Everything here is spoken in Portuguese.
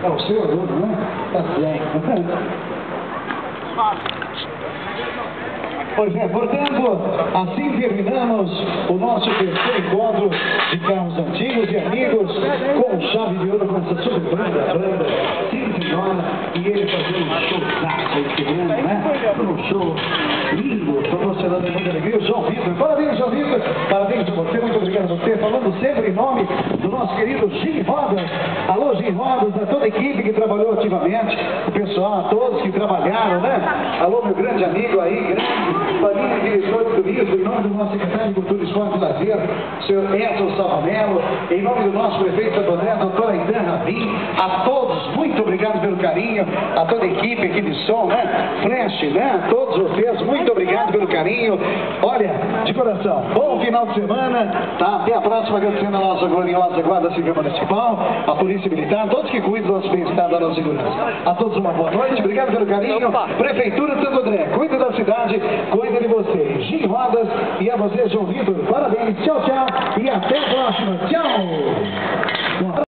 É o seu aluno, né? Tá bem. Pois é, portanto, assim terminamos o nosso terceiro encontro de carros antigos e amigos com chave de ouro com essa super banda, sim senhora, e ele fazendo um showzaço aí quebrando, né? Um show lindo, proporcionando muita alegria, o João Vitor. Parabéns, João Vitor, parabéns a você, muito obrigado a você, falando sempre em nome do nosso querido Gini Rodas. Alô, Gini Rodas, a toda a equipe que trabalhou ativamente, o pessoal, a todos que trabalharam, né? Alô, meu grande amigo aí, grande família, diretor de turismo, em nome do nosso secretário de Cultura, Esporte e Lazer, senhor Edson Salvamelo, em nome do nosso prefeito Santo André, doutora Aidan Rabin, a todos, muito obrigado pelo carinho, a toda a equipe aqui de som, né? Flash, né? A todos vocês, muito obrigado pelo carinho. Olha, de coração, bom final de semana, tá? Até a próxima, agradecendo a nossa gloriosa Guarda Civil Municipal, a Polícia Militar, todos que cuidam do nosso bem-estar, da nossa segurança. A todos uma boa noite, obrigado pelo carinho. Prefeitura de Santo André, cuida da cidade, cuida de vocês. Gini Rodas e a você, João Vitor, parabéns, tchau, tchau.